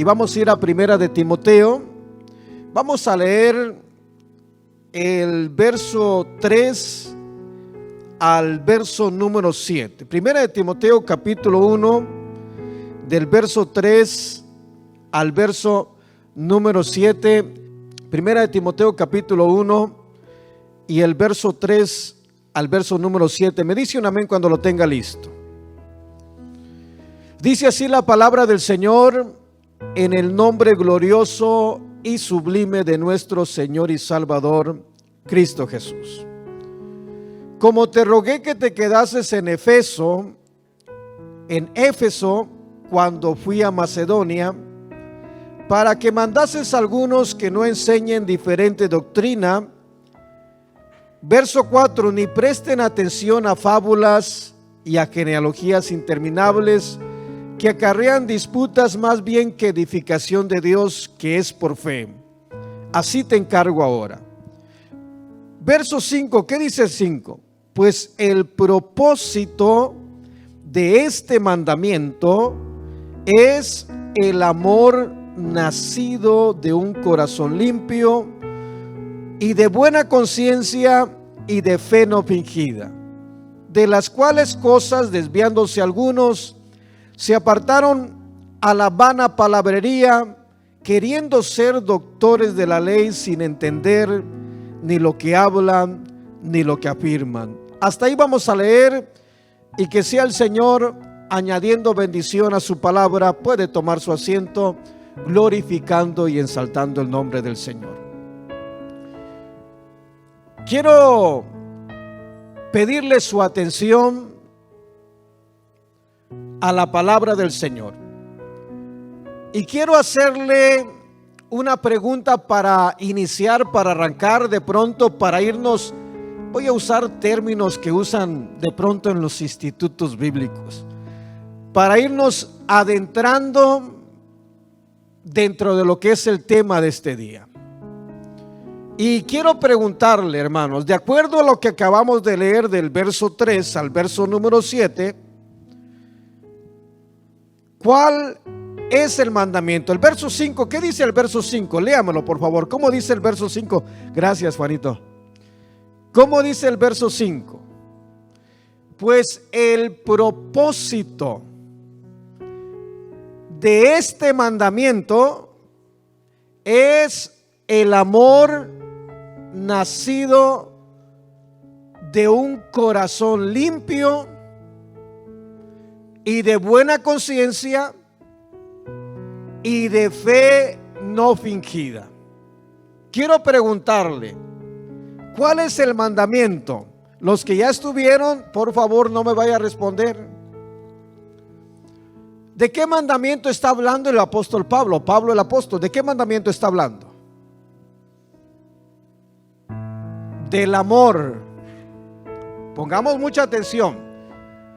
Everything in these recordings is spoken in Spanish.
y vamos a ir a Primera de Timoteo. Vamos a leer el verso 3 al verso número 7. Primera de Timoteo capítulo 1, del verso 3 al verso número 7. Primera de Timoteo capítulo 1 y el verso 3 al verso número 7. Me dice un amén cuando lo tenga listo. Dice así la palabra del Señor: en el nombre glorioso y sublime de nuestro Señor y Salvador, Cristo Jesús. Como te rogué que te quedases en Éfeso, cuando fui a Macedonia, para que mandases algunos que no enseñen diferente doctrina. Verso 4: ni presten atención a fábulas y a genealogías interminables, que acarrean disputas más bien que edificación de Dios, que es por fe. Así te encargo ahora. Verso 5, ¿qué dice el 5? Pues el propósito de este mandamiento es el amor nacido de un corazón limpio y de buena conciencia y de fe no fingida, de las cuales cosas, desviándose algunos, se apartaron a la vana palabrería, queriendo ser doctores de la ley sin entender ni lo que hablan ni lo que afirman. Hasta ahí vamos a leer, y que sea el Señor añadiendo bendición a su palabra. Puede tomar su asiento, glorificando y exaltando el nombre del Señor. Quiero pedirle su atención a la palabra del Señor, y quiero hacerle una pregunta para iniciar, para arrancar de pronto, para irnos. Voy a usar términos que usan de pronto en los institutos bíblicos, para irnos adentrando dentro de lo que es el tema de este día. Y quiero preguntarle, hermanos, de acuerdo a lo que acabamos de leer del verso 3 al verso número 7, ¿cuál es el mandamiento? El verso 5, ¿qué dice el verso 5? Léamelo, por favor. ¿Cómo dice el verso 5? Gracias, Juanito. ¿Cómo dice el verso 5? Pues el propósito de este mandamiento es el amor nacido de un corazón limpio y de buena conciencia y de fe no fingida. Quiero preguntarle, ¿cuál es el mandamiento? Los que ya estuvieron, por favor, no me vaya a responder. ¿De qué mandamiento está hablando el apóstol Pablo? Pablo el apóstol, ¿de qué mandamiento está hablando? Del amor. Pongamos mucha atención.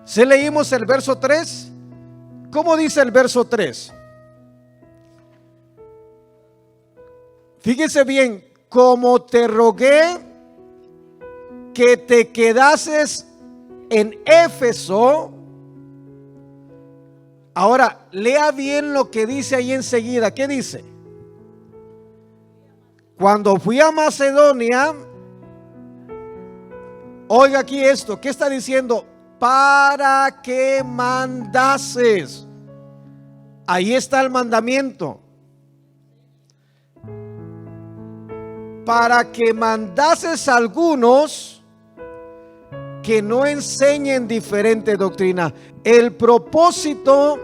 Si leímos el verso 3, ¿cómo dice el verso 3? Fíjese bien: como te rogué que te quedases en Éfeso. Ahora, lea bien lo que dice ahí enseguida. ¿Qué dice? Cuando fui a Macedonia. Oiga aquí esto, ¿qué está diciendo? Para que mandases. Ahí está el mandamiento. Para que mandases a algunos que no enseñen diferente doctrina. El propósito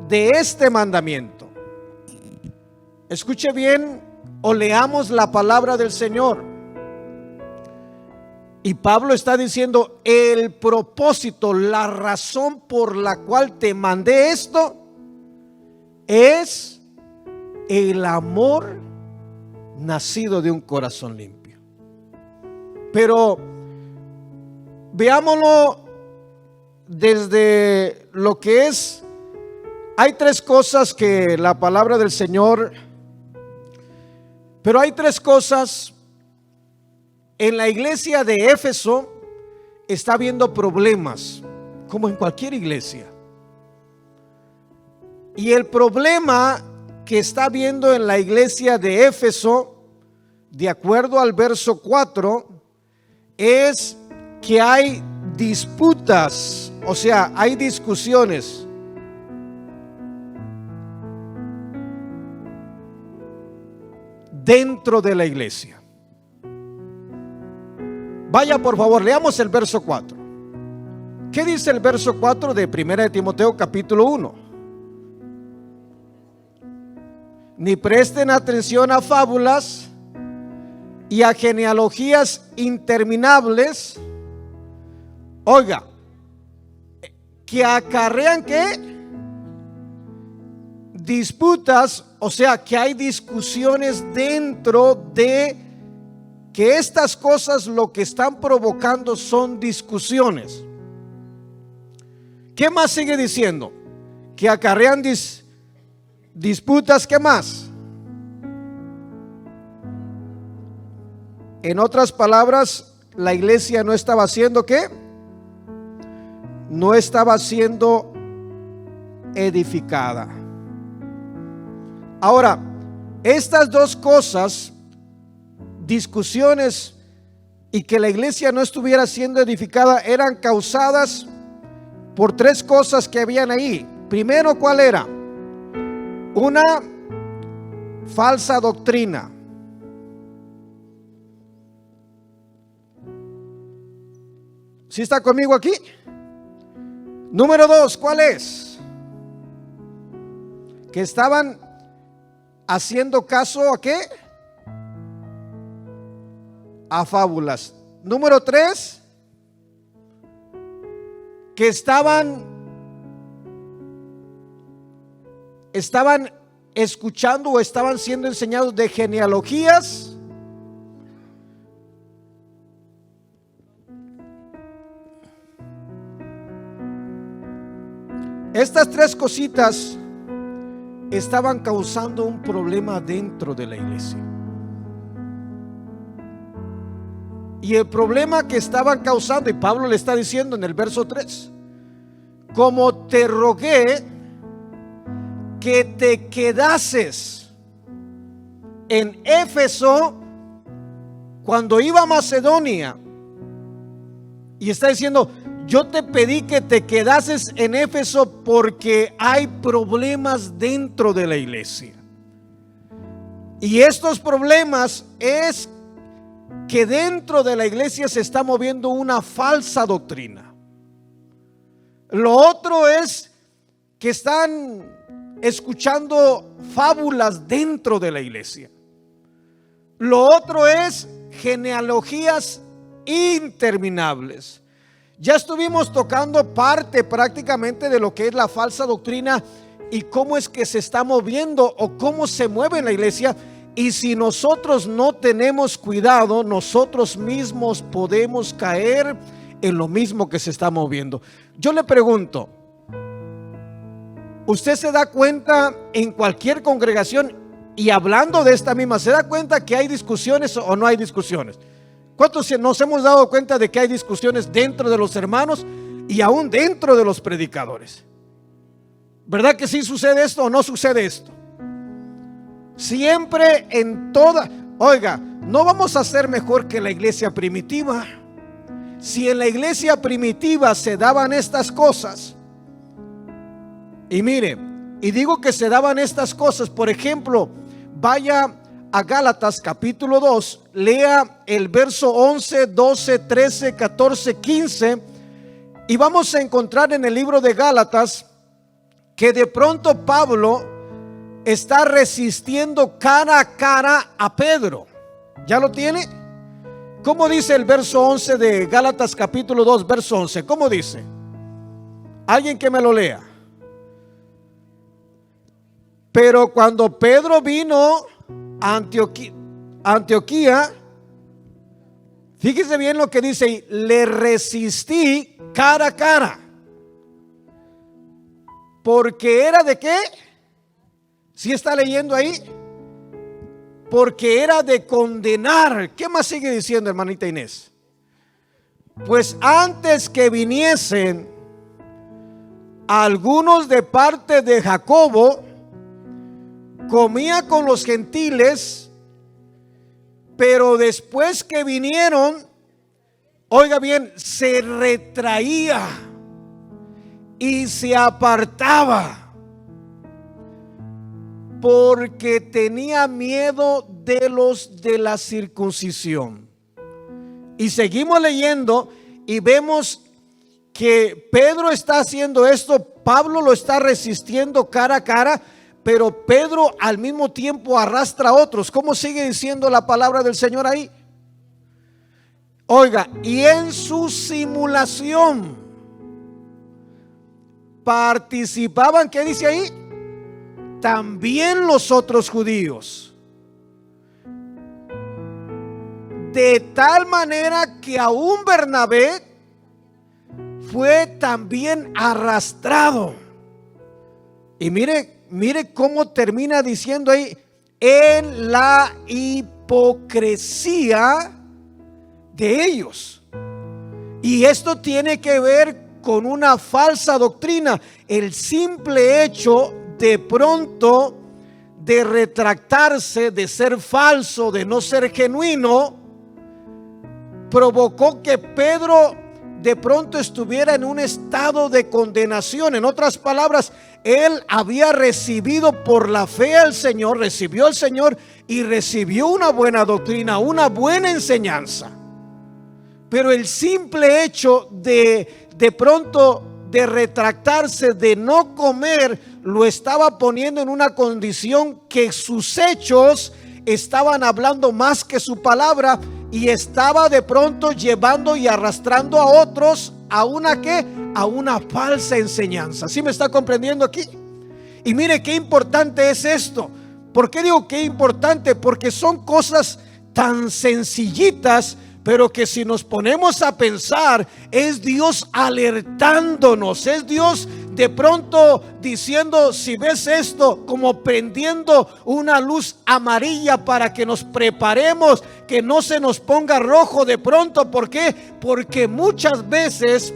de este mandamiento. Escuche bien o leamos la palabra del Señor. Y Pablo está diciendo: el propósito, la razón por la cual te mandé esto es el amor nacido de un corazón limpio. Pero veámoslo desde lo que es. Hay tres cosas que la palabra del Señor, pero hay tres cosas. En la iglesia de Éfeso está habiendo problemas, como en cualquier iglesia. Y el problema que está viendo en la iglesia de Éfeso, de acuerdo al verso 4, es que hay disputas, o sea, hay discusiones. Dentro de la iglesia. Vaya, por favor, leamos el verso 4. ¿Qué dice el verso 4 de 1 de Timoteo capítulo 1? Ni presten atención a fábulas y a genealogías interminables, oiga, que acarrean ¿qué? Disputas, o sea, que hay discusiones dentro de que estas cosas lo que están provocando son discusiones. ¿Qué más sigue diciendo? Que acarrean disputas, ¿qué más? En otras palabras, la iglesia no estaba haciendo ¿qué? No estaba siendo edificada. Ahora, estas dos cosas, discusiones y que la iglesia no estuviera siendo edificada, eran causadas por tres cosas que habían ahí. Primero, ¿cuál era? Una falsa doctrina. ¿Sí está conmigo aquí? Número dos, ¿cuál es? Que estaban haciendo caso ¿a qué? A fábulas. Número tres, que estaban escuchando o estaban siendo enseñados de genealogías Estas tres cositas estaban causando un problema dentro de la iglesia. Y el problema que estaban causando, y Pablo le está diciendo en el verso 3, como te rogué que te quedases en Éfeso cuando iba a Macedonia, y está diciendo, yo te pedí que te quedases en Éfeso porque hay problemas dentro de la iglesia. Y estos problemas es que dentro de la iglesia se está moviendo una falsa doctrina. Lo otro es que están escuchando fábulas dentro de la iglesia. Lo otro es genealogías interminables. Ya estuvimos tocando parte prácticamente de lo que es la falsa doctrina y cómo es que se está moviendo o cómo se mueve en la iglesia. Y si nosotros no tenemos cuidado, nosotros mismos podemos caer en lo mismo que se está moviendo. Yo le pregunto, ¿usted se da cuenta en cualquier congregación, y hablando de esta misma, se da cuenta que hay discusiones o no hay discusiones? ¿Cuántos nos hemos dado cuenta de que hay discusiones dentro de los hermanos y aún dentro de los predicadores? ¿Verdad que sí sucede esto o no sucede esto? Siempre en toda, oiga, no vamos a ser mejor que la iglesia primitiva. Si en la iglesia primitiva se daban estas cosas, y mire, y digo que se daban estas cosas, por ejemplo, vaya a Gálatas capítulo 2, lea el verso 11, 12, 13, 14, 15, y vamos a encontrar en el libro de Gálatas que de pronto Pablo está resistiendo cara a cara a Pedro. ¿Ya lo tiene? ¿Cómo dice el verso 11 de Gálatas capítulo 2, verso 11? ¿Cómo dice? Alguien que me lo lea. Pero cuando Pedro vino a Antioquía, fíjese bien lo que dice, le resistí cara a cara. Porque era de qué? ¿Sí está leyendo ahí? Porque era de condenar. ¿Qué más sigue diciendo, hermanita Inés? Pues antes que viniesen algunos de parte de Jacobo, comía con los gentiles, pero después que vinieron, oiga bien, se retraía y se apartaba porque tenía miedo de los de la circuncisión. Y seguimos leyendo y vemos que Pedro está haciendo esto, Pablo lo está resistiendo cara a cara, pero Pedro al mismo tiempo arrastra a otros. ¿Cómo sigue diciendo la palabra del Señor ahí? Oiga, y en su simulación participaban, ¿qué dice ahí? También los otros judíos. De tal manera que aún Bernabé fue también arrastrado. Y mire cómo termina diciendo ahí: en la hipocresía de ellos. Y esto tiene que ver con una falsa doctrina. El simple hecho de pronto de retractarse, de ser falso, de no ser genuino, provocó que Pedro de pronto estuviera en un estado de condenación. En otras palabras, él había recibido por la fe al Señor, recibió al Señor y recibió una buena doctrina, una buena enseñanza. Pero el simple hecho de pronto de retractarse, de no comer, lo estaba poniendo en una condición que sus hechos estaban hablando más que su palabra, y estaba de pronto llevando y arrastrando a otros a una ¿qué? A una falsa enseñanza. ¿Sí me está comprendiendo aquí? Y mire qué importante es esto. ¿Por qué digo qué importante? Porque son cosas tan sencillitas, pero que si nos ponemos a pensar, es Dios alertándonos, es Dios de pronto diciendo: si ves esto, como prendiendo una luz amarilla para que nos preparemos, que no se nos ponga rojo de pronto. ¿Por qué? Porque muchas veces,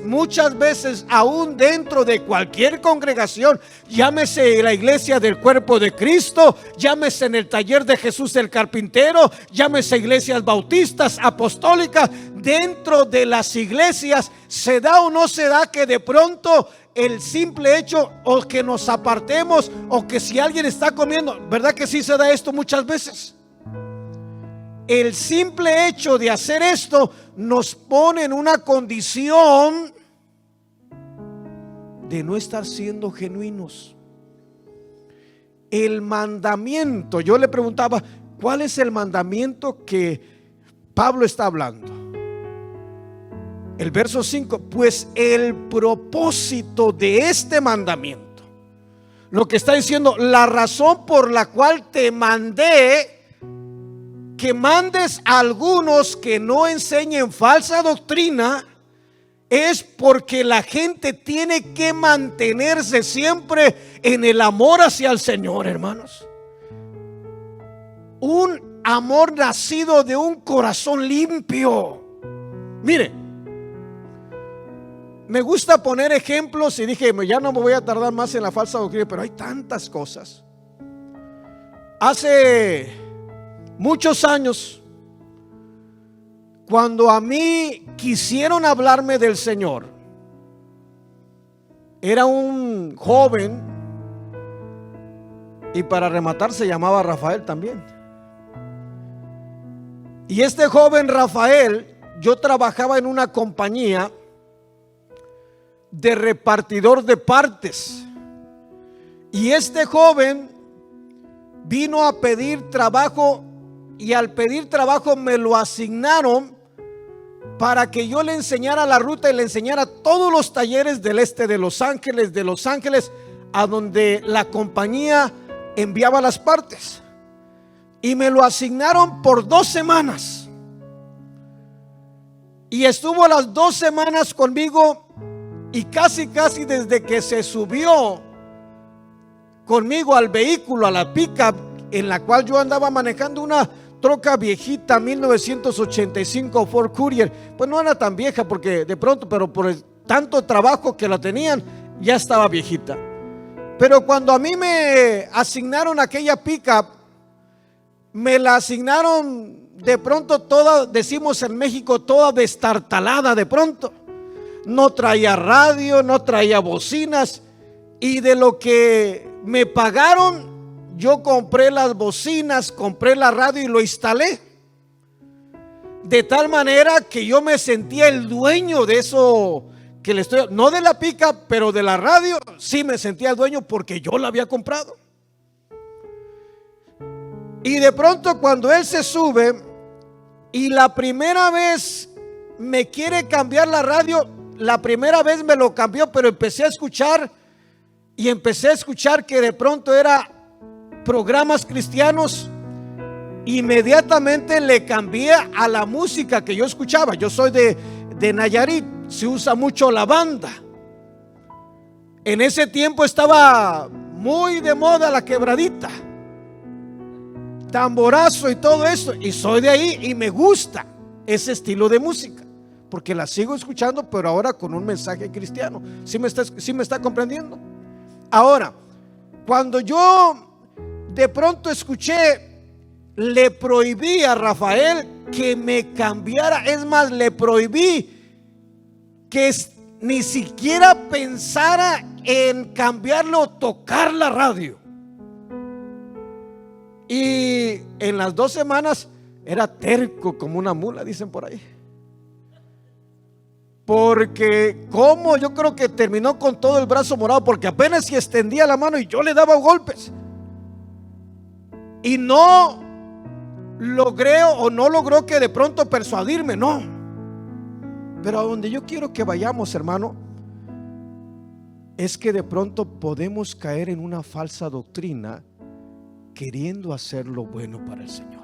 aún dentro de cualquier congregación, llámese la iglesia del cuerpo de Cristo, llámese en el taller de Jesús el carpintero, llámese iglesias bautistas, apostólicas, dentro de las iglesias se da o no se da que de pronto el simple hecho, o que nos apartemos, o que si alguien está comiendo, ¿verdad que sí se da esto muchas veces? El simple hecho de hacer esto nos pone en una condición de no estar siendo genuinos. El mandamiento, yo le preguntaba, ¿cuál es el mandamiento que Pablo está hablando? El verso 5, pues el propósito de este mandamiento, lo que está diciendo, la razón por la cual te mandé que mandes a algunos que no enseñen falsa doctrina, es porque la gente tiene que mantenerse siempre en el amor hacia el Señor, hermanos. Un amor nacido de un corazón limpio. Mire, me gusta poner ejemplos y dije, ya no me voy a tardar más en la falsa doctrina, pero hay tantas cosas. Hace muchos años, cuando a mí quisieron hablarme del Señor, era un joven, y para rematar se llamaba Rafael también. Y este joven Rafael, yo trabajaba en una compañía de repartidor de partes, y este joven vino a pedir trabajo, y al pedir trabajo me lo asignaron para que yo le enseñara la ruta y le enseñara todos los talleres del este de Los Ángeles, a donde la compañía enviaba las partes. Y me lo asignaron por 2 semanas. Y estuvo las 2 semanas conmigo, y casi desde que se subió conmigo al vehículo, a la pickup en la cual yo andaba manejando, una troca viejita 1985 Ford Courier, pues no era tan vieja porque de pronto, pero por el tanto trabajo que la tenían, ya estaba viejita. Pero cuando a mí me asignaron aquella pickup, me la asignaron de pronto toda, decimos en México, toda destartalada de pronto. No traía radio, no traía bocinas, y de lo que me pagaron, yo compré las bocinas, compré la radio y lo instalé. De tal manera que yo me sentía el dueño de eso que le estoy, no de la pickup, pero de la radio, sí me sentía el dueño porque yo la había comprado. Y de pronto cuando él se sube y la primera vez me quiere cambiar la radio, la primera vez me lo cambió, pero empecé a escuchar que de pronto era programas cristianos. Inmediatamente le cambié a la música que yo escuchaba. Yo soy de Nayarit, se usa mucho la banda. En ese tiempo estaba muy de moda la quebradita, tamborazo y todo eso, y soy de ahí y me gusta ese estilo de música porque la sigo escuchando, pero ahora con un mensaje cristiano. ¿Sí me está comprendiendo? Ahora, cuando yo de pronto escuché, le prohibí a Rafael que me cambiara, es más, le prohibí que ni siquiera pensara en cambiarlo o tocar la radio. Y en las 2 semanas era terco como una mula, dicen por ahí. Porque como yo creo que terminó con todo el brazo morado, porque apenas si extendía la mano y yo le daba golpes. Y no logró que de pronto persuadirme, no. Pero a donde yo quiero que vayamos, hermano, es que de pronto podemos caer en una falsa doctrina queriendo hacer lo bueno para el Señor.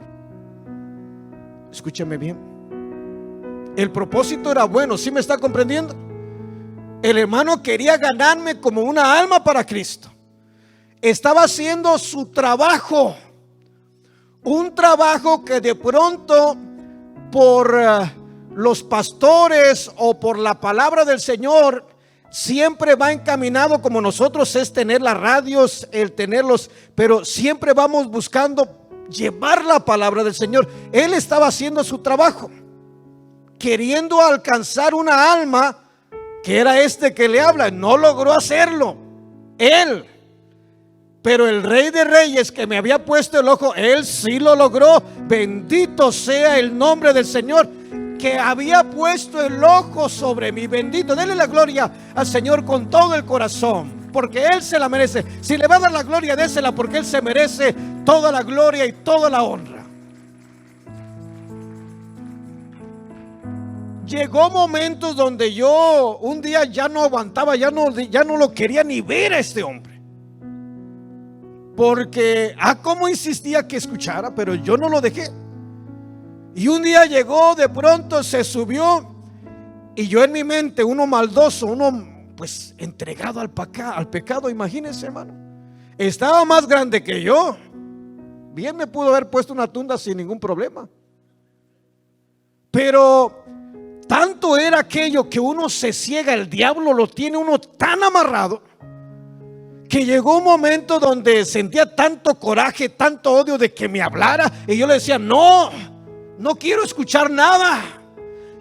Escúcheme bien. El propósito era bueno, ¿sí me está comprendiendo? El hermano quería ganarme como una alma para Cristo. Estaba haciendo su trabajo, un trabajo que de pronto por los pastores o por la palabra del Señor siempre va encaminado, como nosotros, es tener las radios, el tenerlos, pero siempre vamos buscando llevar la palabra del Señor. Él estaba haciendo su trabajo, queriendo alcanzar una alma, que era este que le habla. No logró hacerlo él, pero el Rey de Reyes que me había puesto el ojo, él sí lo logró. Bendito sea el nombre del Señor, que había puesto el ojo sobre mí. Bendito, denle la gloria al Señor con todo el corazón, porque Él se la merece. Si le va a dar la gloria, désela, porque Él se merece toda la gloria y toda la honra. Llegó momentos donde yo un día ya no aguantaba, ya no lo quería ni ver a este hombre, porque cómo insistía que escuchara, pero yo no lo dejé. Y un día llegó, de pronto se subió, y yo en mi mente, uno maldoso, uno pues entregado al pecado, imagínense, hermano, estaba más grande que yo. Bien me pudo haber puesto una tunda sin ningún problema, pero tanto era aquello que uno se ciega, el diablo lo tiene uno tan amarrado, que llegó un momento donde sentía tanto coraje, tanto odio de que me hablara, y yo le decía: no quiero escuchar nada.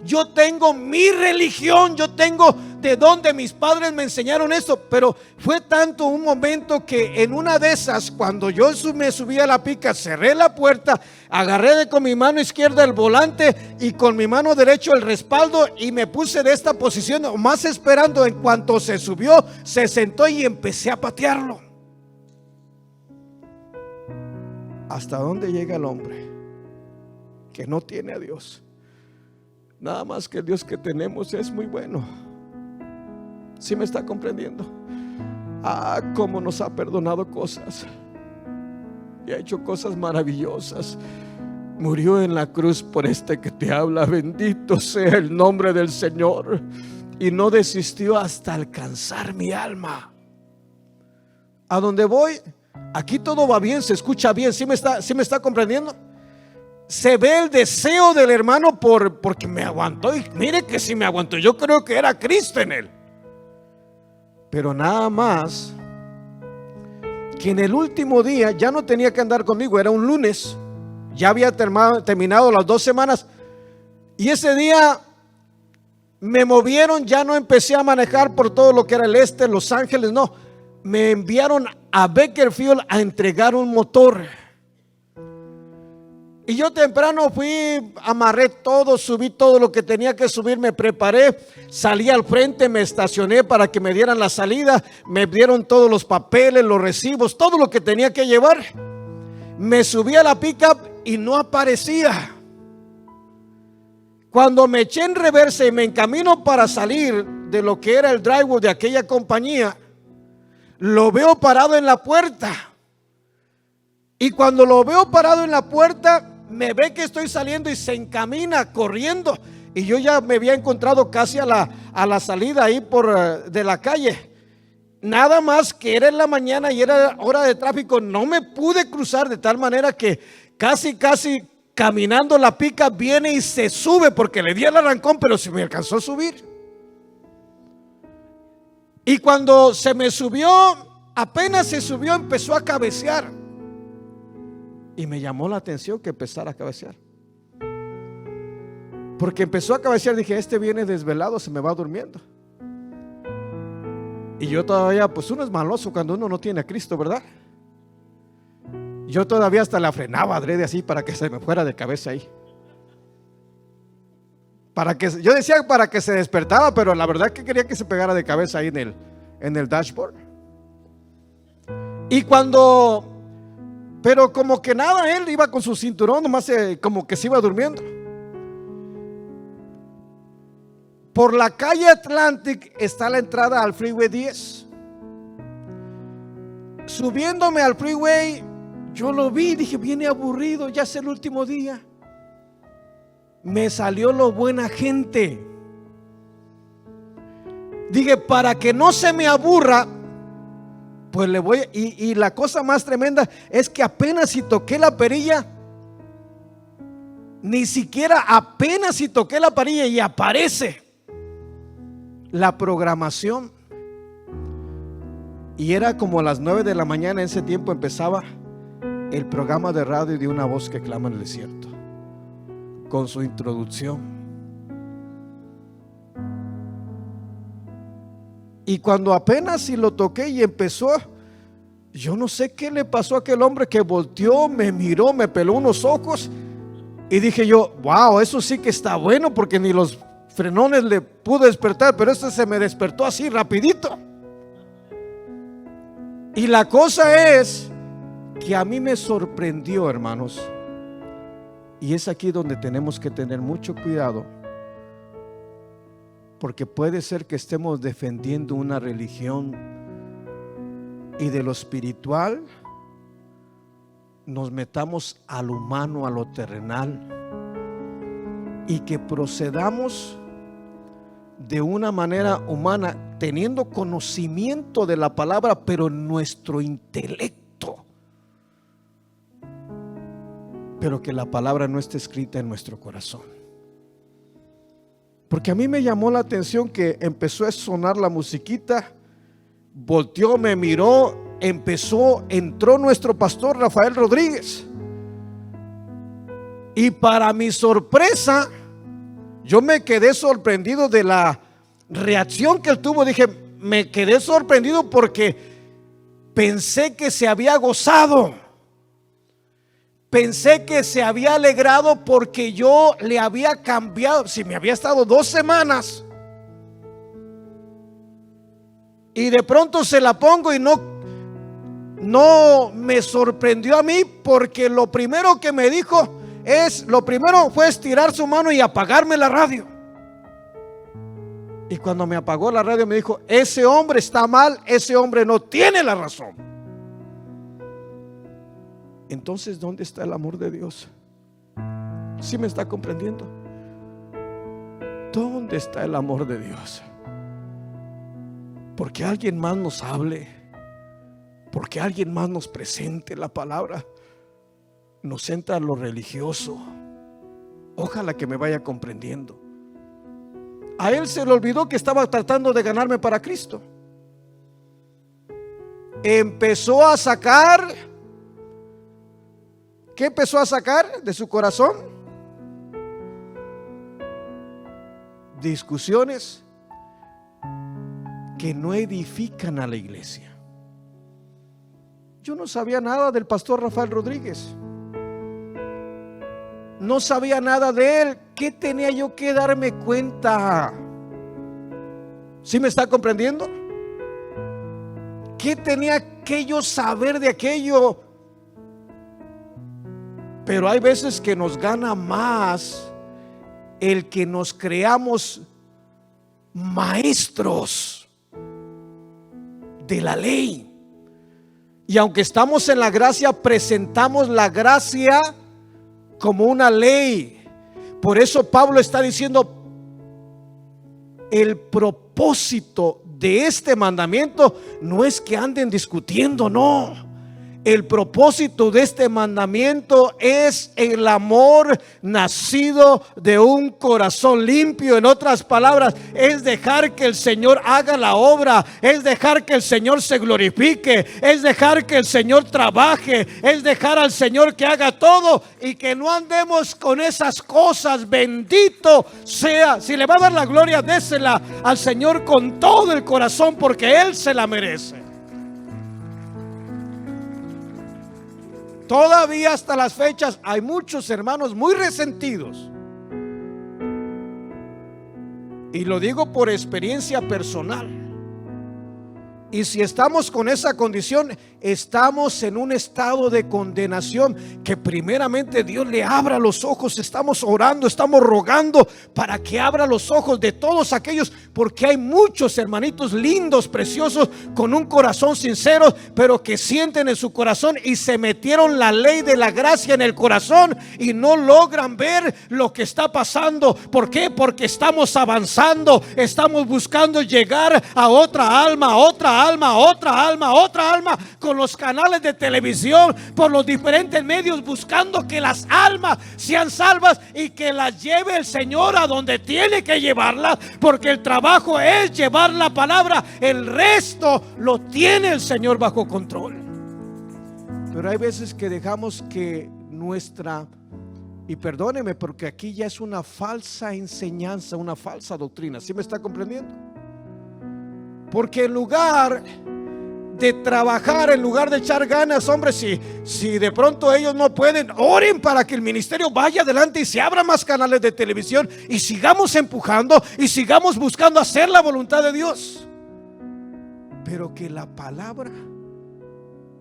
Yo tengo mi religión, yo tengo de donde mis padres me enseñaron esto. Pero fue tanto un momento que en una de esas, cuando yo me subí a la pica, cerré la puerta, agarré con mi mano izquierda el volante y con mi mano derecha el respaldo, y me puse de esta posición, más esperando. En cuanto se subió, se sentó y empecé a patearlo. ¿Hasta dónde llega el hombre que no tiene a Dios? Nada más que el Dios que tenemos es muy bueno. ¿Sí me está comprendiendo? Cómo nos ha perdonado cosas y ha hecho cosas maravillosas. Murió en la cruz por este que te habla. Bendito sea el nombre del Señor. Y no desistió hasta alcanzar mi alma. A donde voy, aquí todo va bien, se escucha bien. ¿Sí me está comprendiendo? Se ve el deseo del hermano porque me aguantó. Y mire que si me aguantó, yo creo que era Cristo en él. Pero nada más que en el último día ya no tenía que andar conmigo, era un lunes, ya había terminado las 2 semanas, y ese día me movieron, ya no empecé a manejar por todo lo que era el este, Los Ángeles, no, me enviaron a Bakersfield a entregar un motor. Y yo temprano fui, amarré todo, subí todo lo que tenía que subir, me preparé, salí al frente, me estacioné para que me dieran la salida, me dieron todos los papeles, los recibos, todo lo que tenía que llevar. Me subí a la pickup y no aparecía. Cuando me eché en reversa y me encamino para salir de lo que era el driveway de aquella compañía, lo veo parado en la puerta. Y cuando lo veo parado en la puerta, me ve que estoy saliendo y se encamina corriendo. Y yo ya me había encontrado casi a la salida ahí de la calle. Nada más que era en la mañana y era hora de tráfico, no me pude cruzar, de tal manera que casi caminando la pica viene y se sube, porque le di el arrancón, pero se me alcanzó a subir. Y cuando se me subió, apenas se subió, empezó a cabecear. Y me llamó la atención que empezara a cabecear, porque empezó a cabecear. Dije, este viene desvelado, se me va durmiendo. Y yo todavía, pues uno es maloso cuando uno no tiene a Cristo, ¿verdad? Yo todavía hasta la frenaba adrede así para que se me fuera de cabeza ahí. Yo decía para que se despertaba, pero la verdad que quería que se pegara de cabeza ahí en el dashboard. Y pero como que nada, él iba con su cinturón, nomás como que se iba durmiendo. Por la calle Atlantic está la entrada al Freeway 10. Subiéndome al Freeway, yo lo vi, dije, viene aburrido, ya es el último día. Me salió lo buena gente. Dije, para que no se me aburra, pues le voy. Y la cosa más tremenda es que apenas si toqué la perilla, ni siquiera apenas si toqué la perilla y aparece la programación. Y era como a las 9 de la mañana. En ese tiempo empezaba el programa de radio de Una Voz que Clama en el Desierto, con su introducción. Y cuando apenas si lo toqué y empezó, yo no sé qué le pasó a aquel hombre que volteó, me miró, me peló unos ojos. Y dije yo, wow, eso sí que está bueno, porque ni los frenones le pude despertar, pero este se me despertó así rapidito. Y la cosa es que a mí me sorprendió, hermanos. Y es aquí donde tenemos que tener mucho cuidado, porque puede ser que estemos defendiendo una religión y de lo espiritual nos metamos a lo humano, a lo terrenal, y que procedamos de una manera humana, teniendo conocimiento de la palabra, pero en nuestro intelecto, pero que la palabra no esté escrita en nuestro corazón. Porque a mí me llamó la atención que empezó a sonar la musiquita, volteó, me miró, entró nuestro pastor Rafael Rodríguez. Y para mi sorpresa, yo me quedé sorprendido de la reacción que él tuvo. Dije, me quedé sorprendido porque pensé que se había gozado, pensé que se había alegrado porque yo le había cambiado. Si me había estado 2 semanas y de pronto se la pongo y no me sorprendió a mí, porque lo primero que me dijo fue estirar su mano y apagarme la radio. Y cuando me apagó la radio me dijo, ese hombre está mal, ese hombre no tiene la razón. Entonces, ¿dónde está el amor de Dios? ¿Sí me está comprendiendo? ¿Dónde está el amor de Dios? Porque alguien más nos hable, porque alguien más nos presente la palabra, nos entra lo religioso. Ojalá que me vaya comprendiendo. A él se le olvidó que estaba tratando de ganarme para Cristo. empezó a sacar, ¿qué empezó a sacar de su corazón? Discusiones que no edifican a la iglesia. Yo no sabía nada del pastor Rafael Rodríguez. No sabía nada de él. ¿Qué tenía yo que darme cuenta? ¿Sí me está comprendiendo? ¿Qué tenía que yo saber de aquello? Pero hay veces que nos gana más el que nos creamos maestros de la ley. Y aunque estamos en la gracia, presentamos la gracia como una ley. Por eso Pablo está diciendo: el propósito de este mandamiento no es que anden discutiendo, no. El propósito de este mandamiento es el amor nacido de un corazón limpio. En otras palabras, es dejar que el Señor haga la obra, es dejar que el Señor se glorifique, es dejar que el Señor trabaje, es dejar al Señor que haga todo y que no andemos con esas cosas. Bendito sea. Si le va a dar la gloria, désela al Señor con todo el corazón, porque Él se la merece. Todavía hasta las fechas hay muchos hermanos muy resentidos. Y lo digo por experiencia personal. Y si estamos con esa condición, estamos en un estado de condenación. Que primeramente Dios le abra los ojos. Estamos orando, estamos rogando para que abra los ojos de todos aquellos, porque hay muchos hermanitos lindos, preciosos, con un corazón sincero, pero que sienten en su corazón y se metieron la ley de la gracia en el corazón y no logran ver lo que está pasando. ¿Por qué? Porque estamos avanzando, estamos buscando llegar a otra alma, a otra alma, a otra alma, a otra alma, con los canales de televisión, por los diferentes medios, buscando que las almas sean salvas y que las lleve el Señor a donde tiene que llevarlas, porque el trabajo es llevar la palabra, el resto lo tiene el Señor bajo control. Pero hay veces que dejamos que nuestra, y perdóneme porque aquí ya es una falsa enseñanza, una falsa doctrina. ¿Sí me está comprendiendo? Porque en lugar de trabajar, en lugar de echar ganas, hombre, si de pronto ellos no pueden, oren para que el ministerio vaya adelante y se abran más canales de televisión y sigamos empujando y sigamos buscando hacer la voluntad de Dios. Pero que la palabra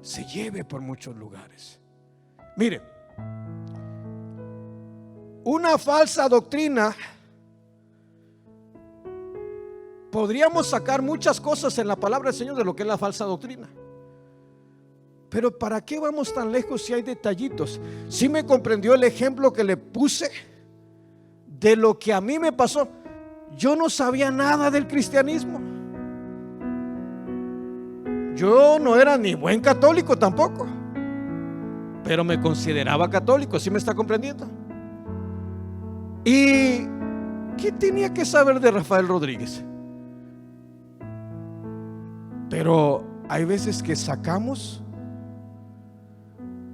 se lleve por muchos lugares. Mire, una falsa doctrina, podríamos sacar muchas cosas en la palabra del Señor de lo que es la falsa doctrina. Pero ¿para qué vamos tan lejos si hay detallitos? ¿Sí me comprendió el ejemplo que le puse de lo que a mí me pasó? Yo no sabía nada del cristianismo. Yo no era ni buen católico tampoco, pero me consideraba católico. ¿Sí me está comprendiendo? ¿Y qué tenía que saber de Rafael Rodríguez? Pero hay veces que sacamos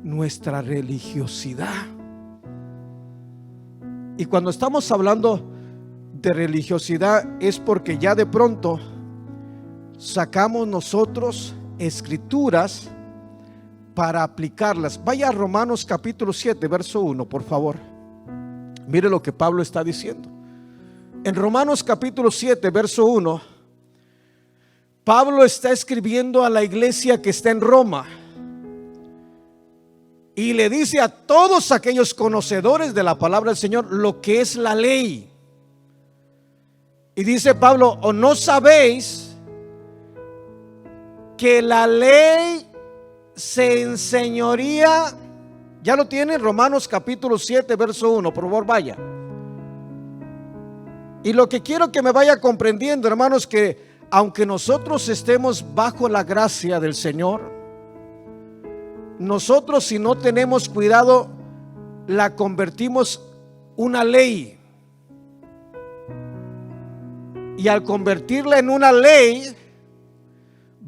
nuestra religiosidad. Y cuando estamos hablando de religiosidad es porque ya de pronto sacamos nosotros escrituras para aplicarlas. Vaya a Romanos capítulo 7, verso 1, por favor. Mire lo que Pablo está diciendo. En Romanos capítulo 7, verso 1, Pablo está escribiendo a la iglesia que está en Roma y le dice a todos aquellos conocedores de la palabra del Señor lo que es la ley. Y dice Pablo: ¿o no sabéis que la ley se enseñoría? Ya lo tiene, Romanos capítulo 7, verso 1, por favor vaya. Y lo que quiero que me vaya comprendiendo, hermanos, que aunque nosotros estemos bajo la gracia del Señor, nosotros, si no tenemos cuidado, la convertimos una ley. Y al convertirla en una ley,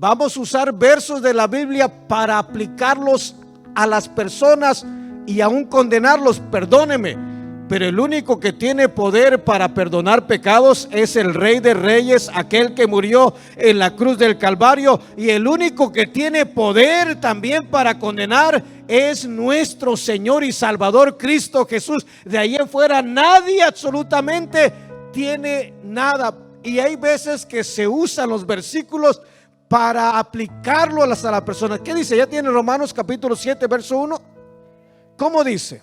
vamos a usar versos de la Biblia para aplicarlos a las personas y aún condenarlos. Perdóneme, pero el único que tiene poder para perdonar pecados es el Rey de Reyes, aquel que murió en la cruz del Calvario. Y el único que tiene poder también para condenar es nuestro Señor y Salvador Cristo Jesús. De ahí en fuera nadie absolutamente tiene nada. Y hay veces que se usan los versículos para aplicarlo a la persona. ¿Qué dice? Ya tiene Romanos capítulo 7 verso 1. ¿Cómo dice?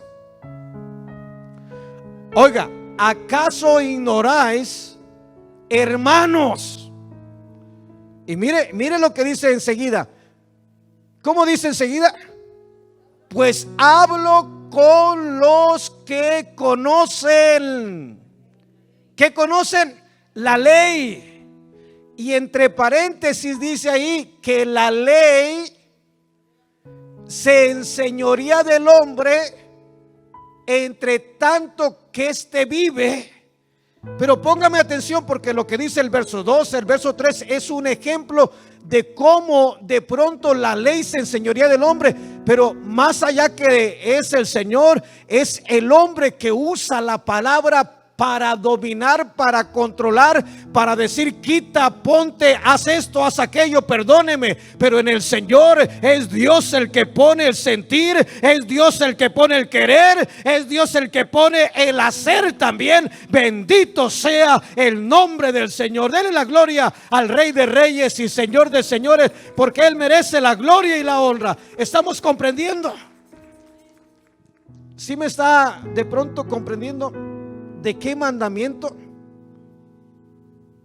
Oiga, ¿acaso ignoráis, hermanos? Y mire lo que dice enseguida. ¿Cómo dice enseguida? Pues hablo con los que conocen. ¿Qué conocen? La ley. Y entre paréntesis dice ahí que la ley se enseñorea del hombre entre tanto que éste vive. Pero póngame atención, porque lo que dice el verso 2, el verso 3 es un ejemplo de cómo de pronto la ley se enseñorea del hombre. Pero más allá que es el Señor, es el hombre que usa la palabra para dominar, para controlar, para decir: quita, ponte, haz esto, haz aquello, perdóneme. Pero en el Señor es Dios el que pone el sentir, es Dios el que pone el querer, es Dios el que pone el hacer también. Bendito sea el nombre del Señor. Denle la gloria al Rey de Reyes y Señor de Señores, porque Él merece la gloria y la honra. ¿Estamos comprendiendo? ¿Sí me está de pronto comprendiendo? ¿De qué mandamiento?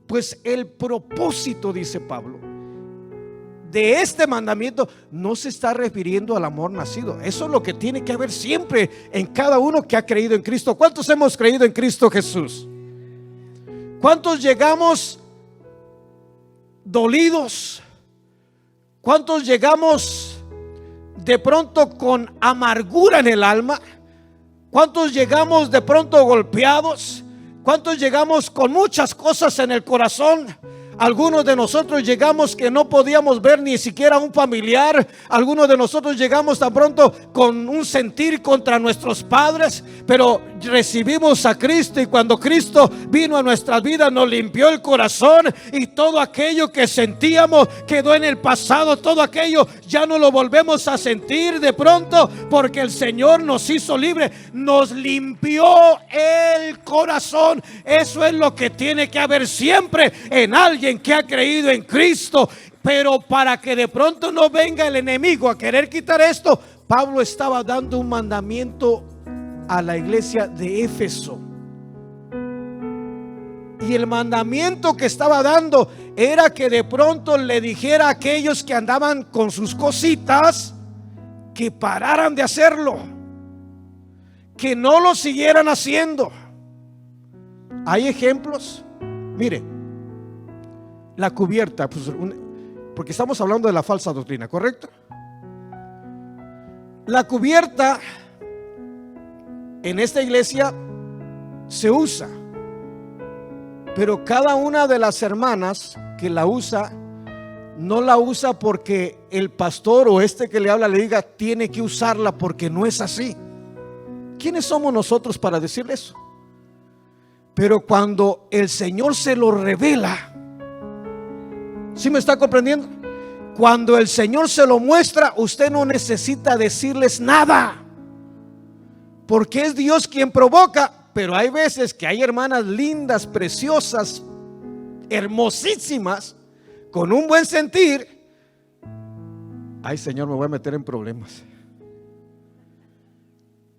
Pues el propósito, dice Pablo, de este mandamiento no se está refiriendo al amor nacido. Eso es lo que tiene que haber siempre en cada uno que ha creído en Cristo. ¿Cuántos hemos creído en Cristo Jesús? ¿Cuántos llegamos dolidos? ¿Cuántos llegamos de pronto con amargura en el alma? ¿Cuántos llegamos de pronto golpeados? ¿Cuántos llegamos con muchas cosas en el corazón? Algunos de nosotros llegamos que no podíamos ver ni siquiera a un familiar. Algunos de nosotros llegamos tan pronto con un sentir contra nuestros padres, pero recibimos a Cristo, y cuando Cristo vino a nuestras vidas nos limpió el corazón, y todo aquello que sentíamos quedó en el pasado. Todo aquello ya no lo volvemos a sentir de pronto, porque el Señor nos hizo libre, nos limpió el corazón. Eso es lo que tiene que haber siempre en alguien que ha creído en Cristo. Pero para que de pronto no venga el enemigo a querer quitar esto, Pablo estaba dando un mandamiento a la iglesia de Éfeso. Y el mandamiento que estaba dando era que de pronto le dijera a aquellos que andaban con sus cositas que pararan de hacerlo, que no lo siguieran haciendo. Hay ejemplos. Mire, la cubierta, pues, porque estamos hablando de la falsa doctrina, ¿correcto? La cubierta en esta iglesia se usa, pero cada una de las hermanas que la usa, no la usa porque el pastor o este que le habla le diga tiene que usarla, porque no es así. ¿Quiénes somos nosotros para decirle eso? Pero cuando el Señor se lo revela, ¿sí me está comprendiendo? Cuando el Señor se lo muestra, usted no necesita decirles nada, porque es Dios quien provoca. Pero hay veces que hay hermanas lindas, preciosas, hermosísimas, con un buen sentir. Ay, Señor, me voy a meter en problemas.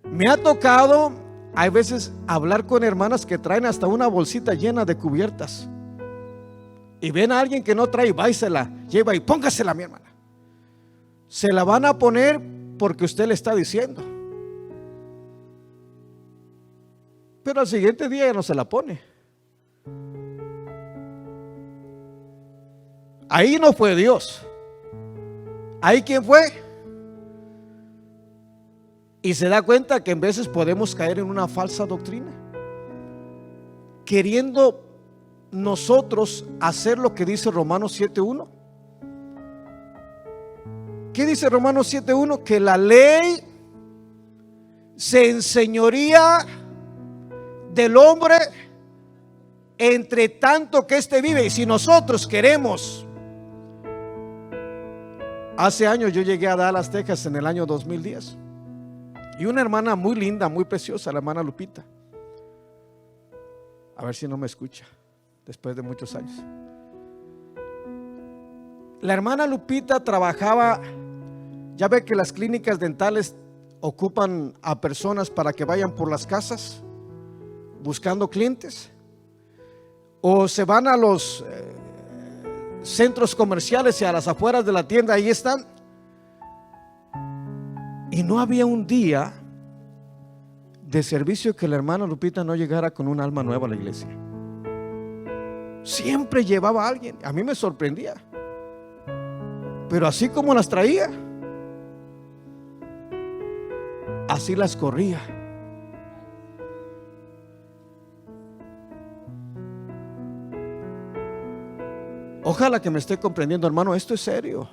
Me ha tocado, hay veces, hablar con hermanas que traen hasta una bolsita llena de cubiertas, y ven a alguien que no trae, va y se la lleva y póngasela, mi hermana. Se la van a poner porque usted le está diciendo, pero al siguiente día ya no se la pone. Ahí no fue Dios. ¿Ahí quién fue? Y se da cuenta que en veces podemos caer en una falsa doctrina, queriendo nosotros hacer lo que dice Romanos 7:1. ¿Qué dice Romanos 7:1? Que la ley se enseñoría del hombre entre tanto que éste vive. Y si nosotros queremos, hace años yo llegué a Dallas, Texas en el año 2010, y una hermana muy linda, muy preciosa, la hermana Lupita, a ver si no me escucha después de muchos años. La hermana Lupita trabajaba, ya ve que las clínicas dentales ocupan a personas para que vayan por las casas buscando clientes, o se van a los centros comerciales y a las afueras de la tienda, ahí están. Y no había un día de servicio que la hermana Lupita no llegara con un alma nueva a la iglesia. Siempre llevaba a alguien. A mí me sorprendía, pero así como las traía, así las corría. Ojalá que me esté comprendiendo, hermano. Esto es serio,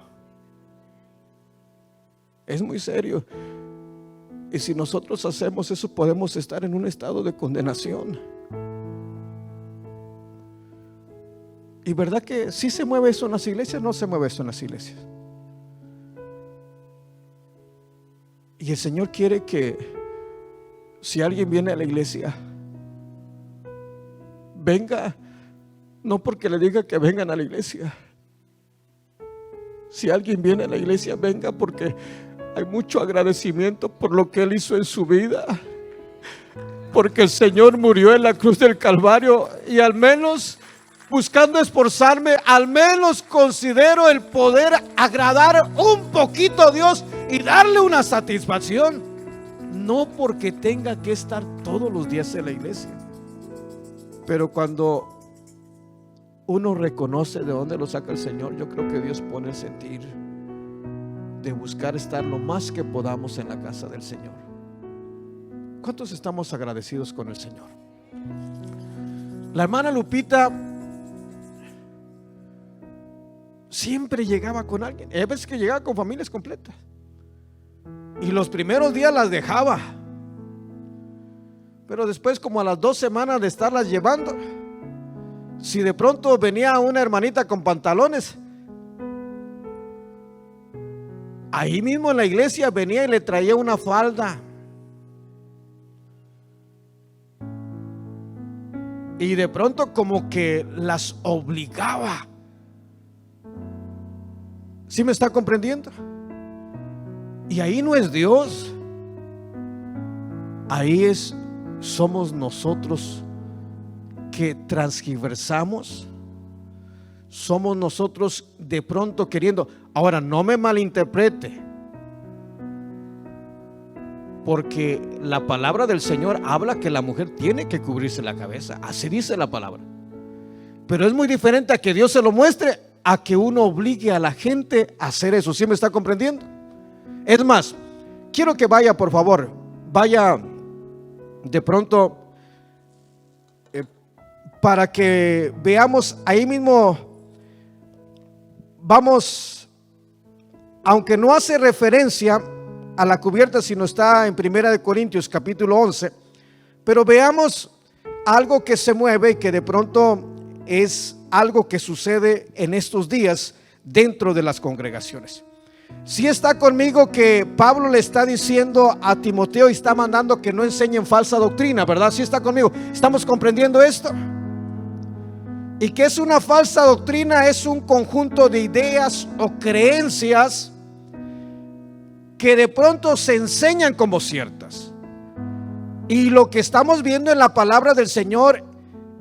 es muy serio. Y si nosotros hacemos eso, podemos estar en un estado de condenación. Y verdad que sí se mueve eso en las iglesias, no se mueve eso en las iglesias. Y el Señor quiere que si alguien viene a la iglesia, venga, no porque le diga que vengan a la iglesia. Si alguien viene a la iglesia, venga porque hay mucho agradecimiento por lo que Él hizo en su vida, porque el Señor murió en la cruz del Calvario, y al menos, buscando esforzarme, al menos considero el poder agradar un poquito a Dios y darle una satisfacción, no porque tenga que estar todos los días en la iglesia. Pero cuando uno reconoce de dónde lo saca el Señor, yo creo que Dios pone el sentir de buscar estar lo más que podamos en la casa del Señor. ¿Cuántos estamos agradecidos con el Señor? La hermana Lupita siempre llegaba con alguien. Hay veces que llegaba con familias completas, y los primeros días las dejaba, pero después, como a las 2 semanas de estarlas llevando, si de pronto venía una hermanita con pantalones, ahí mismo en la iglesia venía y le traía una falda. Y de pronto como que las obligaba. ¿Sí me está comprendiendo? Y ahí no es Dios, ahí somos nosotros que transgiversamos. Somos nosotros de pronto queriendo. Ahora, no me malinterprete, porque la palabra del Señor habla que la mujer tiene que cubrirse la cabeza, así dice la palabra. Pero es muy diferente a que Dios se lo muestre, a que uno obligue a la gente a hacer eso. ¿Sí me está comprendiendo? Es más, quiero que vaya, por favor, vaya de pronto, para que veamos ahí mismo. Vamos, aunque no hace referencia a la cubierta, sino está en 1 Corintios capítulo 11, pero veamos algo que se mueve y que de pronto es algo que sucede en estos días dentro de las congregaciones. Si está conmigo que Pablo le está diciendo a Timoteo y está mandando que no enseñen falsa doctrina, ¿verdad? Si está conmigo, ¿estamos comprendiendo esto? ¿Y qué es una falsa doctrina? Es un conjunto de ideas o creencias que de pronto se enseñan como ciertas. Y lo que estamos viendo en la palabra del Señor,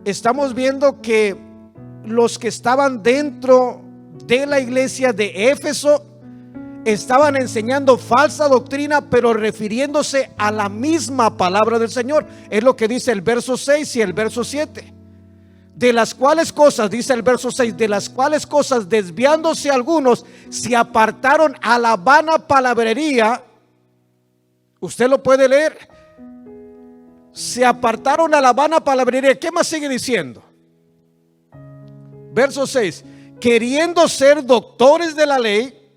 estamos viendo que los que estaban dentro de la iglesia de Éfeso estaban enseñando falsa doctrina, pero refiriéndose a la misma palabra del Señor. Es lo que dice el verso 6 y el verso 7. De las cuales cosas, dice el verso 6, de las cuales cosas desviándose algunos se apartaron a la vana palabrería. Usted lo puede leer. Se apartaron a la vana palabrería. ¿Qué más sigue diciendo? Verso 6. Queriendo ser doctores de la ley,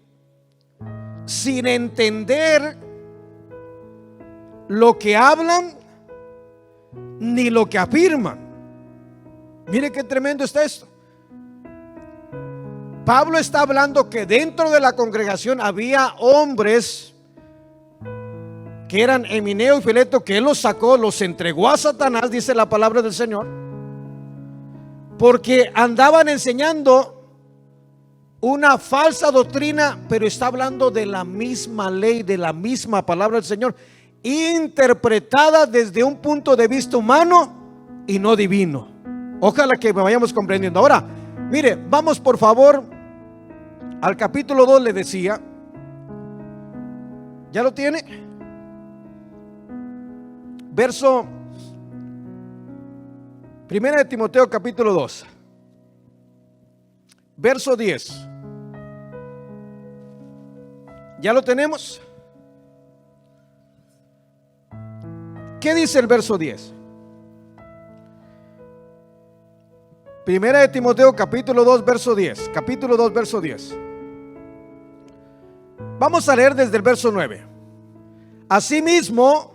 sin entender lo que hablan ni lo que afirman. Mire qué tremendo está esto. Pablo está hablando que dentro de la congregación había hombres que eran Emineo y Fileto, que él los sacó, los entregó a Satanás, dice la palabra del Señor, porque andaban enseñando una falsa doctrina, pero está hablando de la misma ley, de la misma palabra del Señor, interpretada desde un punto de vista humano y no divino. Ojalá que me vayamos comprendiendo. Ahora, mire, vamos por favor al capítulo 2, le decía. ¿Ya lo tiene? Verso 1 de Timoteo capítulo 2, verso 10. ¿Ya lo tenemos? ¿Qué dice el verso 10? Primera de Timoteo capítulo 2 verso 10. Capítulo 2 verso 10. Vamos a leer desde el verso 9. Asimismo,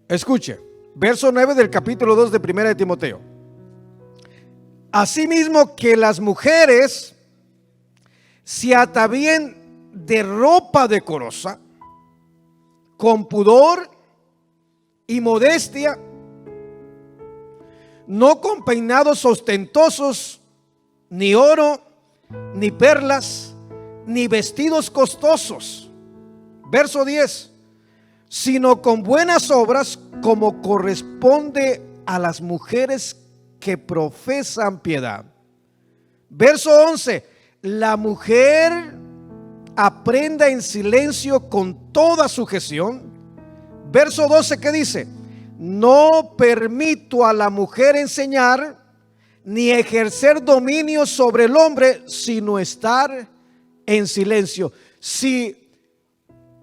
escuche, verso 9 del capítulo 2 de Primera de Timoteo. Asimismo que las mujeres se atavíen de ropa decorosa, con pudor y modestia, no con peinados ostentosos, ni oro, ni perlas, ni vestidos costosos. Verso 10. Sino con buenas obras, como corresponde a las mujeres que profesan piedad. Verso 11. La mujer aprenda en silencio con toda sujeción. Verso 12, ¿qué dice? No permito a la mujer enseñar ni ejercer dominio sobre el hombre, sino estar en silencio. Si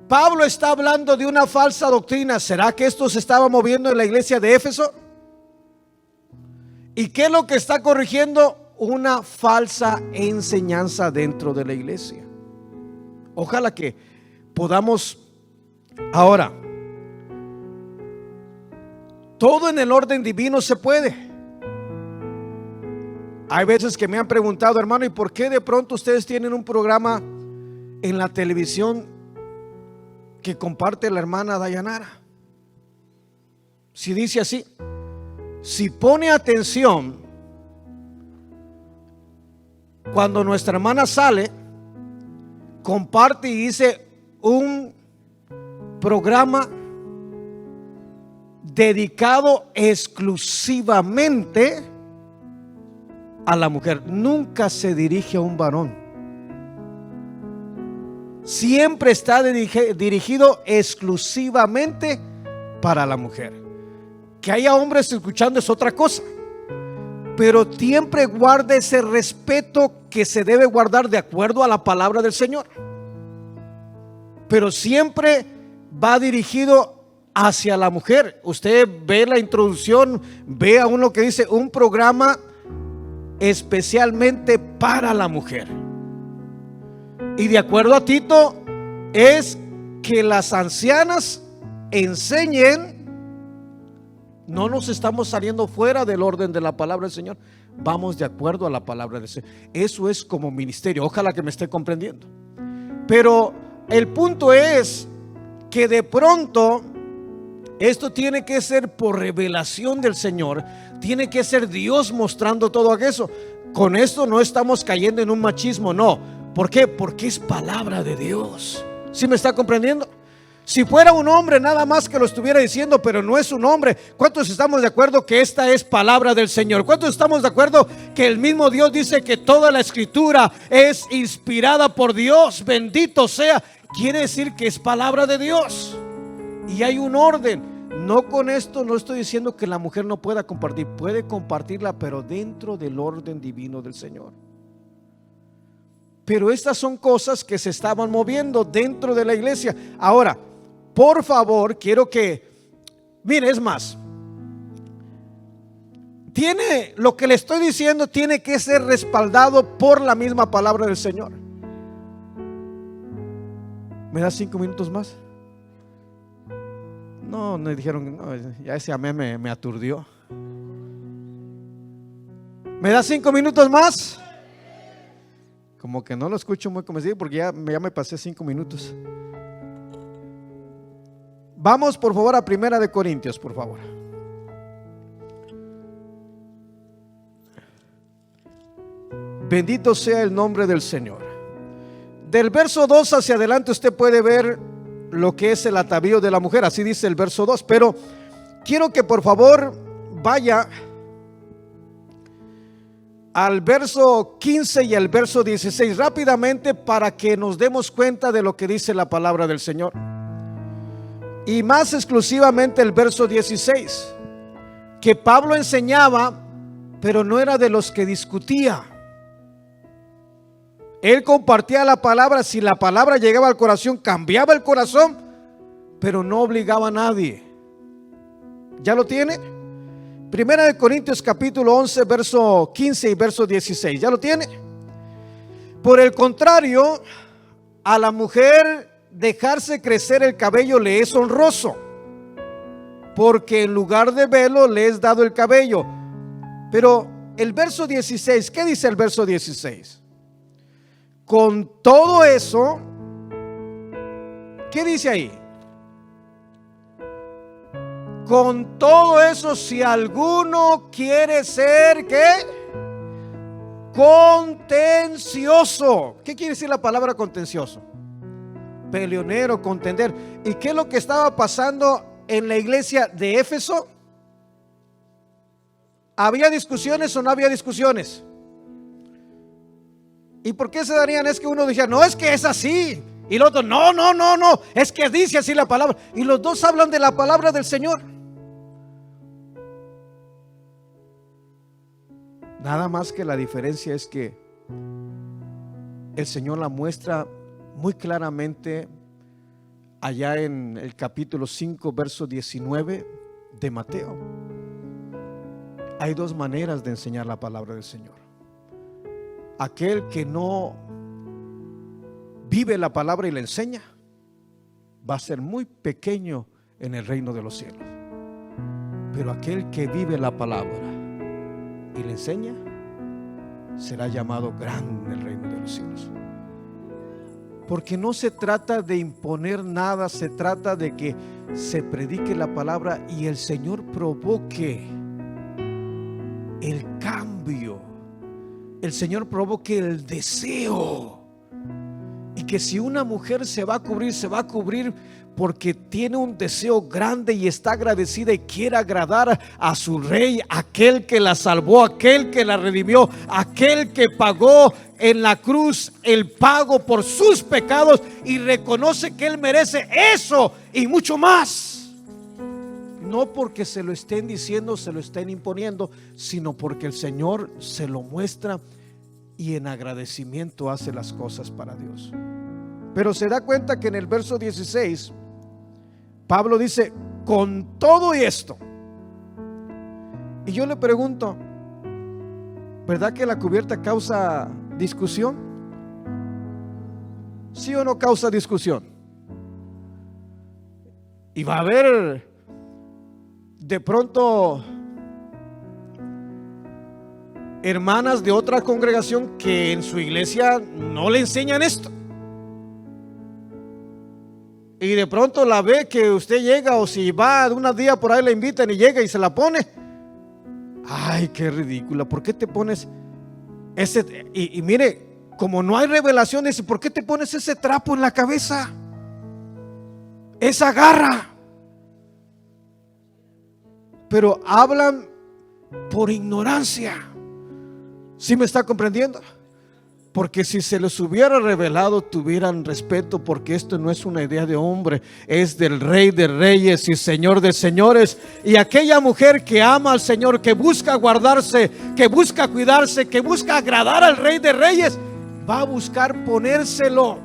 Pablo está hablando de una falsa doctrina, ¿será que esto se estaba moviendo en la iglesia de Éfeso? ¿Y qué es lo que está corrigiendo? Una falsa enseñanza dentro de la iglesia. Ojalá que podamos ahora, todo en el orden divino se puede. Hay veces que me han preguntado, hermano, ¿y por qué de pronto ustedes tienen un programa en la televisión que comparte la hermana Dayanara? Si dice así, si pone atención, cuando nuestra hermana sale, comparte y dice un programa dedicado exclusivamente a la mujer. Nunca se dirige a un varón. Siempre está dirigido exclusivamente para la mujer. Que haya hombres escuchando es otra cosa, pero siempre guarda ese respeto que se debe guardar de acuerdo a la palabra del Señor. Pero siempre va dirigido hacia la mujer. Usted ve la introducción, ve a uno que dice un programa especialmente para la mujer. Y de acuerdo a Tito, es que las ancianas enseñen. No nos estamos saliendo fuera del orden de la palabra del Señor, vamos de acuerdo a la palabra del Señor. Eso es como ministerio. Ojalá que me esté comprendiendo. Pero el punto es que de pronto esto tiene que ser por revelación del Señor. Tiene que ser Dios mostrando todo eso. Con esto no estamos cayendo en un machismo, no. ¿Por qué? Porque es palabra de Dios. ¿Sí me está comprendiendo? Si fuera un hombre nada más que lo estuviera diciendo, pero no es un hombre. ¿Cuántos estamos de acuerdo que esta es palabra del Señor? ¿Cuántos estamos de acuerdo que el mismo Dios dice que toda la escritura es inspirada por Dios? Bendito sea. Quiere decir que es palabra de Dios. Y hay un orden. No, con esto no estoy diciendo que la mujer no pueda compartir. Puede compartirla, pero dentro del orden divino del Señor. Pero estas son cosas que se estaban moviendo dentro de la iglesia. Ahora, por favor, quiero que, mire, es más, lo que le estoy diciendo tiene que ser respaldado por la misma palabra del Señor. ¿Me das 5 minutos más? No, me dijeron, no, ya ese amén me aturdió. ¿Me das 5 minutos más? Como que no lo escucho muy convencido porque ya me pasé 5 minutos. Vamos por favor a Primera de Corintios, por favor. Bendito sea el nombre del Señor. Del verso 2 hacia adelante usted puede ver lo que es el atavío de la mujer, así dice el verso 2, pero quiero que por favor vaya al verso 15 y al verso 16 rápidamente para que nos demos cuenta de lo que dice la palabra del Señor. Y más exclusivamente el verso 16, que Pablo enseñaba, pero no era de los que discutía. Él compartía la palabra, si la palabra llegaba al corazón, cambiaba el corazón, pero no obligaba a nadie. ¿Ya lo tiene? Primera de Corintios capítulo 11, verso 15 y verso 16. ¿Ya lo tiene? Por el contrario, a la mujer dejarse crecer el cabello le es honroso, porque en lugar de velo le es dado el cabello. Pero el verso 16, ¿qué dice el verso 16? Con todo eso, ¿qué dice ahí? Con todo eso, si alguno quiere ser, ¿qué? Contencioso. ¿Qué quiere decir la palabra contencioso? Peleonero, contender. ¿Y qué es lo que estaba pasando en la iglesia de Éfeso? ¿Había discusiones o no había discusiones? ¿Y por qué se darían? Es que uno decía, no, es que es así. Y el otro, no, es que dice así la palabra. Y los dos hablan de la palabra del Señor. Nada más que la diferencia es que el Señor la muestra muy claramente allá en el capítulo 5, verso 19 de Mateo. Hay dos maneras de enseñar la palabra del Señor. Aquel que no vive la palabra y la enseña va a ser muy pequeño en el reino de los cielos. Pero aquel que vive la palabra y la enseña será llamado grande en el reino de los cielos. Porque no se trata de imponer nada, se trata de que se predique la palabra y el Señor provoque el cambio. El Señor provoque el deseo. Y que si una mujer se va a cubrir porque tiene un deseo grande y está agradecida y quiere agradar a su rey, aquel que la salvó, aquel que la redimió, aquel que pagó en la cruz el pago por sus pecados y reconoce que él merece eso y mucho más. No porque se lo estén diciendo, se lo estén imponiendo, sino porque el Señor se lo muestra y en agradecimiento hace las cosas para Dios. Pero se da cuenta que en el verso 16 Pablo dice, con todo esto. Y yo le pregunto, ¿verdad que la cubierta causa discusión? ¿Sí o no causa discusión? Y va a haber de pronto hermanas de otra congregación que en su iglesia no le enseñan esto. Y de pronto la ve que usted llega, o si va de unos días por ahí la invitan y llega y se la pone. Ay, qué ridícula, ¿por qué te pones ese? Y mire, como no hay revelación, dice, ¿por qué te pones ese trapo en la cabeza? Esa garra. Pero hablan por ignorancia. ¿Sí me está comprendiendo? Porque si se les hubiera revelado, tuvieran respeto, porque esto no es una idea de hombre, es del Rey de Reyes y Señor de Señores. Y aquella mujer que ama al Señor, que busca guardarse, que busca cuidarse, que busca agradar al Rey de Reyes, va a buscar ponérselo.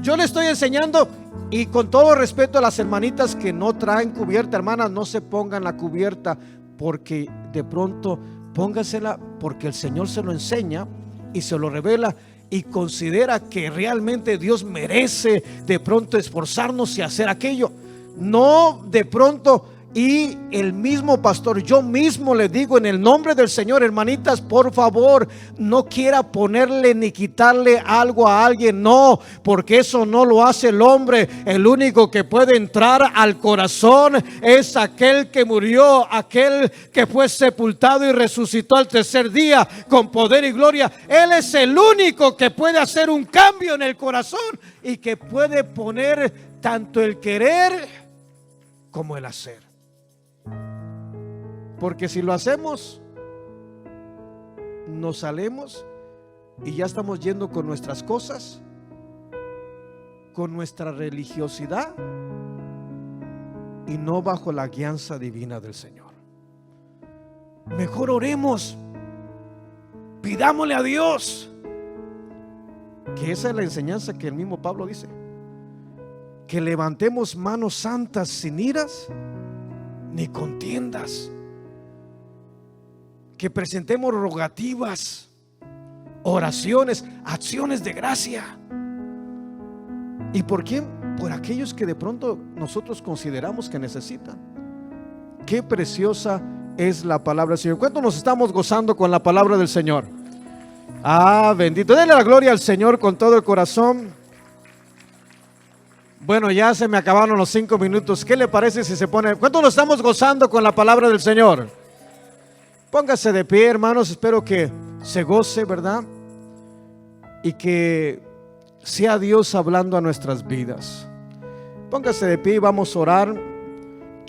Yo le estoy enseñando, y con todo respeto a las hermanitas que no traen cubierta, hermanas, no se pongan la cubierta, porque de pronto póngasela porque el Señor se lo enseña y se lo revela, y considera que realmente Dios merece de pronto esforzarnos y hacer aquello. No de pronto. Y el mismo pastor, yo mismo le digo en el nombre del Señor, hermanitas, por favor, no quiera ponerle ni quitarle algo a alguien, no, porque eso no lo hace el hombre. El único que puede entrar al corazón es aquel que murió, aquel que fue sepultado y resucitó al tercer día con poder y gloria. Él es el único que puede hacer un cambio en el corazón y que puede poner tanto el querer como el hacer. Porque si lo hacemos, nos salemos y ya estamos yendo con nuestras cosas, con nuestra religiosidad y no bajo la guianza divina del Señor. Mejor oremos, pidámosle a Dios, que esa es la enseñanza que el mismo Pablo dice, que levantemos manos santas sin iras ni contiendas, que presentemos rogativas, oraciones, acciones de gracia. ¿Y por quién? Por aquellos que de pronto nosotros consideramos que necesitan. Qué preciosa es la palabra del Señor. ¿Cuánto nos estamos gozando con la palabra del Señor? Ah, bendito. Denle la gloria al Señor con todo el corazón. Bueno, ya se me acabaron los 5 minutos. ¿Qué le parece si se pone? ¿Cuánto nos estamos gozando con la palabra del Señor? Póngase de pie, hermanos. Espero que se goce, ¿verdad? Y que sea Dios hablando a nuestras vidas. Póngase de pie y vamos a orar.